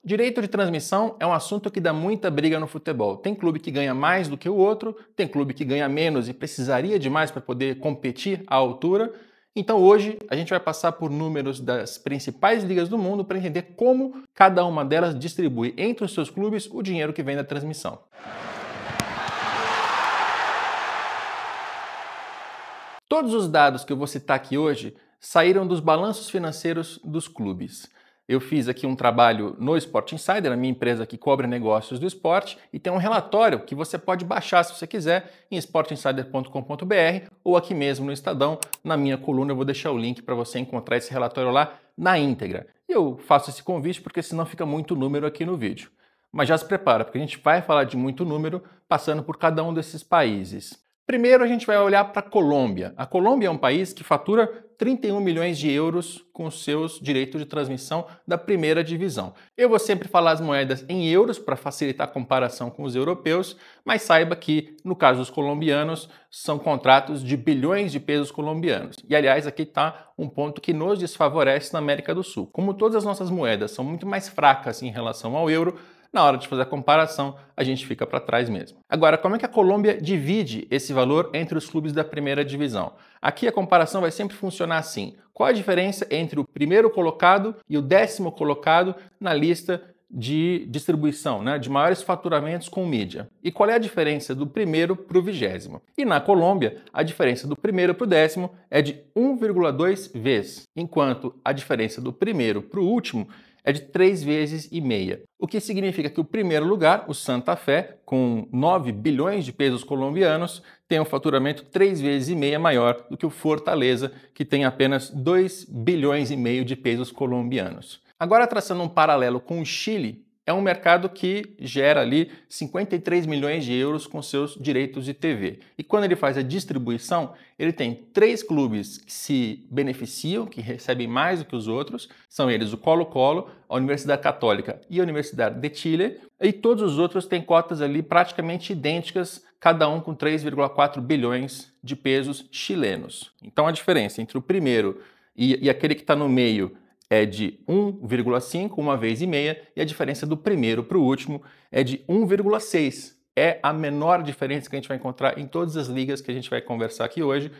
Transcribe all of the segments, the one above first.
Direito de transmissão é um assunto que dá muita briga no futebol. Tem clube que ganha mais do que o outro, tem clube que ganha menos e precisaria de mais para poder competir à altura. Então hoje a gente vai passar por números das principais ligas do mundo para entender como cada uma delas distribui entre os seus clubes o dinheiro que vem da transmissão. Todos os dados que eu vou citar aqui hoje saíram dos balanços financeiros dos clubes. Eu fiz aqui um trabalho no Sport Insider, a minha empresa que cobre negócios do esporte, e tem um relatório que você pode baixar se você quiser em sportinsider.com.br ou aqui mesmo no Estadão, na minha coluna eu vou deixar o link para você encontrar esse relatório lá na íntegra. E eu faço esse convite porque senão fica muito número aqui no vídeo. Mas já se prepara, porque a gente vai falar de muito número passando por cada um desses países. Primeiro a gente vai olhar para a Colômbia. A Colômbia é um país que fatura 31 milhões de euros com os seus direitos de transmissão da primeira divisão. Eu vou sempre falar as moedas em euros para facilitar a comparação com os europeus, mas saiba que, no caso dos colombianos, são contratos de bilhões de pesos colombianos. E, aliás, aqui está um ponto que nos desfavorece na América do Sul. Como todas as nossas moedas são muito mais fracas em relação ao euro, na hora de fazer a comparação, a gente fica para trás mesmo. Agora, como é que a Colômbia divide esse valor entre os clubes da primeira divisão? Aqui a comparação vai sempre funcionar assim. Qual a diferença entre o primeiro colocado e o 10º colocado na lista de distribuição, de maiores faturamentos com mídia? E qual é a diferença do primeiro para o 20º? E na Colômbia, a diferença do primeiro para o 10º é de 1,2 vezes, enquanto a diferença do primeiro para o último é de 3,5 vezes. O que significa que o primeiro lugar, o Santa Fé, com 9 bilhões de pesos colombianos, tem um faturamento 3,5 vezes maior do que o Fortaleza, que tem apenas 2,5 bilhões de pesos colombianos. Agora, traçando um paralelo com o Chile, é um mercado que gera ali 53 milhões de euros com seus direitos de TV. E quando ele faz a distribuição, ele tem 3 clubes que se beneficiam, que recebem mais do que os outros. São eles o Colo-Colo, a Universidade Católica e a Universidade de Chile. E todos os outros têm cotas ali praticamente idênticas, cada um com 3,4 bilhões de pesos chilenos. Então a diferença entre o primeiro e aquele que está no meio é de 1,5, 1,5 vezes, e a diferença do primeiro para o último é de 1,6. É a menor diferença que a gente vai encontrar em todas as ligas que a gente vai conversar aqui hoje,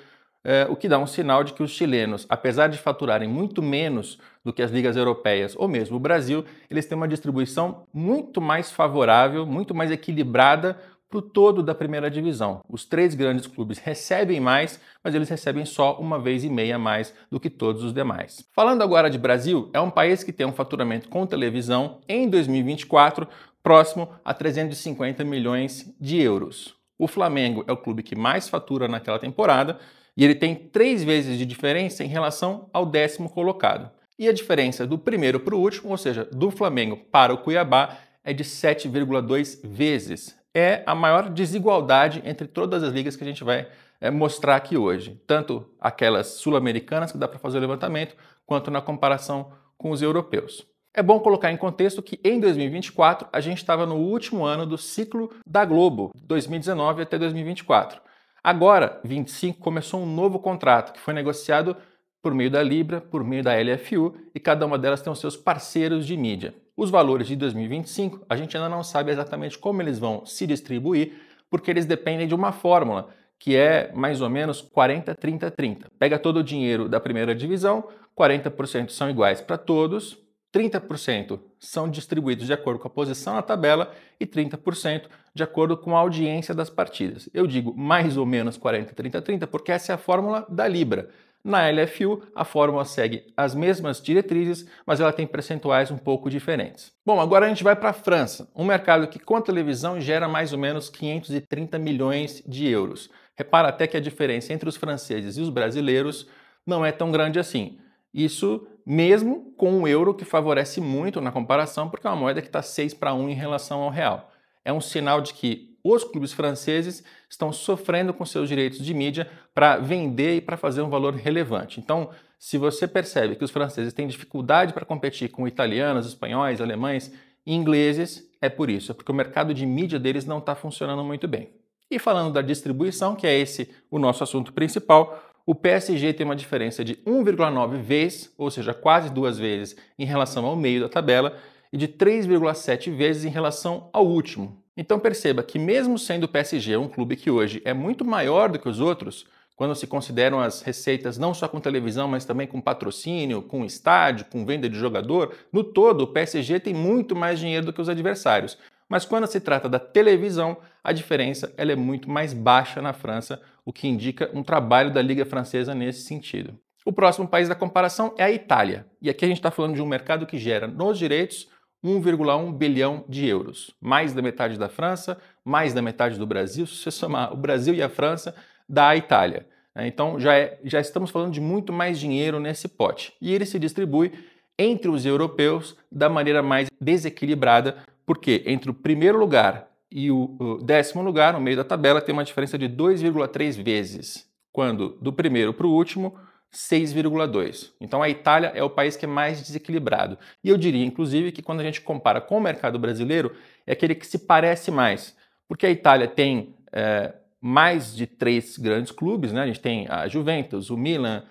o que dá um sinal de que os chilenos, apesar de faturarem muito menos do que as ligas europeias ou mesmo o Brasil, eles têm uma distribuição muito mais favorável, muito mais equilibrada para o todo da primeira divisão. Os 3 grandes clubes recebem mais, mas eles recebem só 1,5 vezes a mais do que todos os demais. Falando agora de Brasil, é um país que tem um faturamento com televisão em 2024 próximo a 350 milhões de euros. O Flamengo é o clube que mais fatura naquela temporada e ele tem 3 vezes de diferença em relação ao 10º colocado. E a diferença do primeiro para o último, ou seja, do Flamengo para o Cuiabá, é de 7,2 vezes. É a maior desigualdade entre todas as ligas que a gente vai mostrar aqui hoje. Tanto aquelas sul-americanas, que dá para fazer o levantamento, quanto na comparação com os europeus. É bom colocar em contexto que em 2024 a gente estava no último ano do ciclo da Globo, 2019 até 2024. Agora, 25, começou um novo contrato que foi negociado por meio da Libra, por meio da LFU, e cada uma delas tem os seus parceiros de mídia. Os valores de 2025, a gente ainda não sabe exatamente como eles vão se distribuir, porque eles dependem de uma fórmula, que é mais ou menos 40-30-30. Pega todo o dinheiro da primeira divisão, 40% são iguais para todos, 30% são distribuídos de acordo com a posição na tabela e 30% de acordo com a audiência das partidas. Eu digo mais ou menos 40-30-30 porque essa é a fórmula da Libra. Na LFU, a fórmula segue as mesmas diretrizes, mas ela tem percentuais um pouco diferentes. Bom, agora a gente vai para a França, um mercado que com a televisão gera mais ou menos 530 milhões de euros. Repara até que a diferença entre os franceses e os brasileiros não é tão grande assim. Isso mesmo com o euro, que favorece muito na comparação, porque é uma moeda que está 6-1 em relação ao real. É um sinal de que os clubes franceses estão sofrendo com seus direitos de mídia para vender e para fazer um valor relevante. Então, se você percebe que os franceses têm dificuldade para competir com italianos, espanhóis, alemães e ingleses, é por isso, é porque o mercado de mídia deles não está funcionando muito bem. E falando da distribuição, que é esse o nosso assunto principal, o PSG tem uma diferença de 1,9 vezes, ou seja, quase 2 vezes em relação ao meio da tabela, e de 3,7 vezes em relação ao último. Então perceba que mesmo sendo o PSG um clube que hoje é muito maior do que os outros, quando se consideram as receitas não só com televisão, mas também com patrocínio, com estádio, com venda de jogador, no todo o PSG tem muito mais dinheiro do que os adversários. Mas quando se trata da televisão, a diferença ela é muito mais baixa na França, o que indica um trabalho da Liga Francesa nesse sentido. O próximo país da comparação é a Itália. E aqui a gente está falando de um mercado que gera nos direitos 1,1 bilhão de euros. Mais da metade da França, mais da metade do Brasil. Se você somar o Brasil e a França, dá a Itália. Então já estamos falando de muito mais dinheiro nesse pote. E ele se distribui entre os europeus da maneira mais desequilibrada, porque entre o primeiro lugar e o 10º lugar, no meio da tabela, tem uma diferença de 2,3 vezes, quando do primeiro para o último, 6,2. Então a Itália é o país que é mais desequilibrado. E eu diria, inclusive, que quando a gente compara com o mercado brasileiro, é aquele que se parece mais, porque a Itália tem mais de 3 grandes clubes, né? A gente tem a Juventus, o Milan,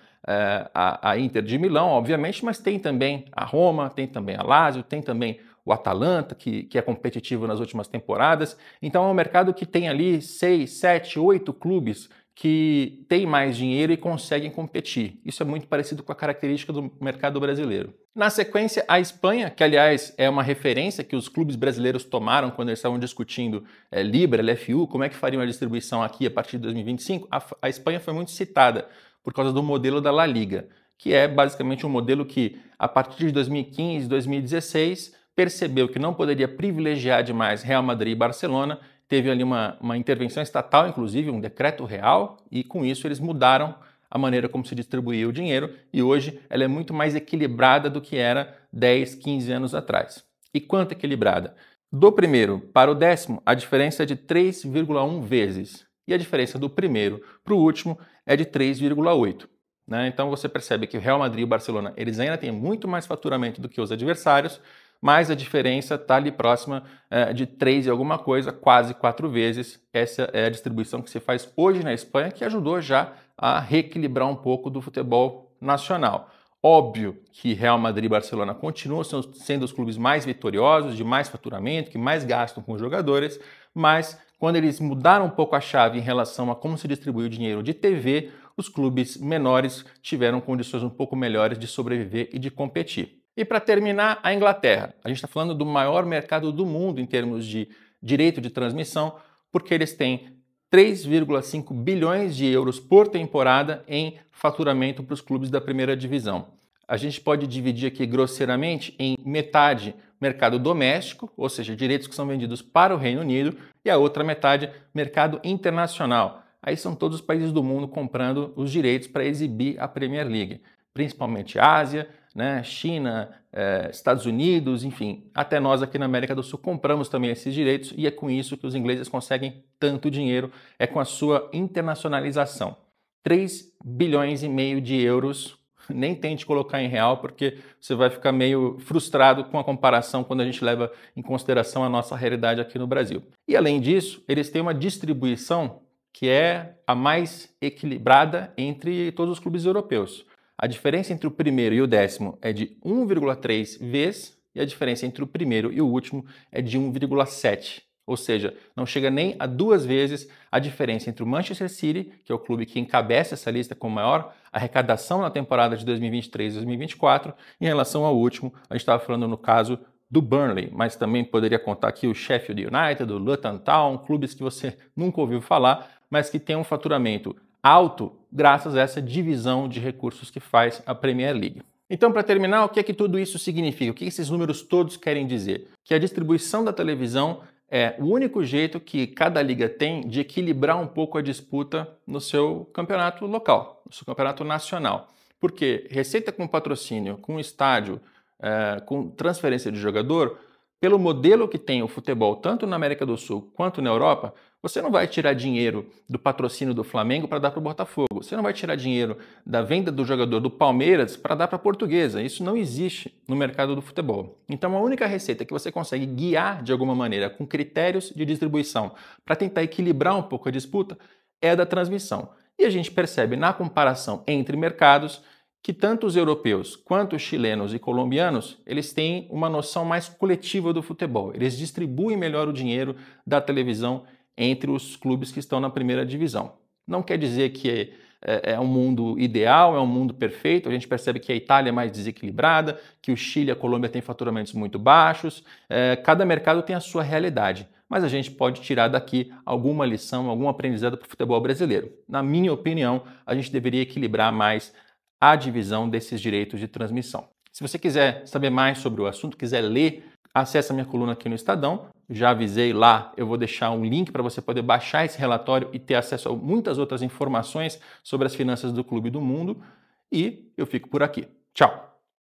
a Inter de Milão, obviamente, mas tem também a Roma, tem também a Lazio, tem também o Atalanta, que é competitivo nas últimas temporadas. Então é um mercado que tem ali 6, 7, 8 clubes que têm mais dinheiro e conseguem competir. Isso é muito parecido com a característica do mercado brasileiro. Na sequência, a Espanha, que aliás é uma referência que os clubes brasileiros tomaram quando eles estavam discutindo Libra, LFU, como é que fariam a distribuição aqui a partir de 2025, a Espanha foi muito citada por causa do modelo da La Liga, que é basicamente um modelo que, a partir de 2015, 2016, percebeu que não poderia privilegiar demais Real Madrid e Barcelona. Teve ali uma intervenção estatal, inclusive, um decreto real, e com isso eles mudaram a maneira como se distribuía o dinheiro, e hoje ela é muito mais equilibrada do que era 10, 15 anos atrás. E quanto equilibrada? Do primeiro para o 10º, a diferença é de 3,1 vezes, e a diferença do primeiro para o último é de 3,8. Então você percebe que o Real Madrid e o Barcelona eles ainda têm muito mais faturamento do que os adversários, mas a diferença está ali próxima de 3 e alguma coisa, quase 4 vezes. Essa é a distribuição que se faz hoje na Espanha, que ajudou já a reequilibrar um pouco do futebol nacional. Óbvio que Real Madrid e Barcelona continuam sendo os clubes mais vitoriosos, de mais faturamento, que mais gastam com os jogadores, mas quando eles mudaram um pouco a chave em relação a como se distribui o dinheiro de TV, os clubes menores tiveram condições um pouco melhores de sobreviver e de competir. E para terminar, a Inglaterra. A gente está falando do maior mercado do mundo em termos de direito de transmissão, porque eles têm 3,5 bilhões de euros por temporada em faturamento para os clubes da primeira divisão. A gente pode dividir aqui grosseiramente em metade mercado doméstico, ou seja, direitos que são vendidos para o Reino Unido, e a outra metade mercado internacional. Aí são todos os países do mundo comprando os direitos para exibir a Premier League, principalmente Ásia, China, Estados Unidos, enfim, até nós aqui na América do Sul compramos também esses direitos e é com isso que os ingleses conseguem tanto dinheiro, é com a sua internacionalização. 3 bilhões e meio de euros, nem tente colocar em real porque você vai ficar meio frustrado com a comparação quando a gente leva em consideração a nossa realidade aqui no Brasil. E além disso, eles têm uma distribuição que é a mais equilibrada entre todos os clubes europeus. A diferença entre o primeiro e o 10º é de 1,3 vezes e a diferença entre o primeiro e o último é de 1,7. Ou seja, não chega nem a 2 vezes a diferença entre o Manchester City, que é o clube que encabeça essa lista com maior arrecadação na temporada de 2023 e 2024, em relação ao último. A gente estava falando no caso do Burnley, mas também poderia contar aqui o Sheffield United, o Luton Town, clubes que você nunca ouviu falar, mas que têm um faturamento alto graças a essa divisão de recursos que faz a Premier League. Então, para terminar, o que é que tudo isso significa? O que esses números todos querem dizer? Que a distribuição da televisão é o único jeito que cada liga tem de equilibrar um pouco a disputa no seu campeonato local, no seu campeonato nacional. Porque receita com patrocínio, com estádio, com transferência de jogador, pelo modelo que tem o futebol, tanto na América do Sul quanto na Europa, você não vai tirar dinheiro do patrocínio do Flamengo para dar para o Botafogo. Você não vai tirar dinheiro da venda do jogador do Palmeiras para dar para a Portuguesa. Isso não existe no mercado do futebol. Então, a única receita que você consegue guiar de alguma maneira com critérios de distribuição para tentar equilibrar um pouco a disputa é a da transmissão. E a gente percebe na comparação entre mercados que tanto os europeus quanto os chilenos e colombianos, eles têm uma noção mais coletiva do futebol. Eles distribuem melhor o dinheiro da televisão entre os clubes que estão na primeira divisão. Não quer dizer que é um mundo ideal, é um mundo perfeito. A gente percebe que a Itália é mais desequilibrada, que o Chile e a Colômbia têm faturamentos muito baixos. Cada mercado tem a sua realidade, mas a gente pode tirar daqui alguma lição, algum aprendizado para o futebol brasileiro. Na minha opinião, a gente deveria equilibrar mais a divisão desses direitos de transmissão. Se você quiser saber mais sobre o assunto, quiser ler, acesse a minha coluna aqui no Estadão. Já avisei lá, eu vou deixar um link para você poder baixar esse relatório e ter acesso a muitas outras informações sobre as finanças do Clube do Mundo. E eu fico por aqui. Tchau!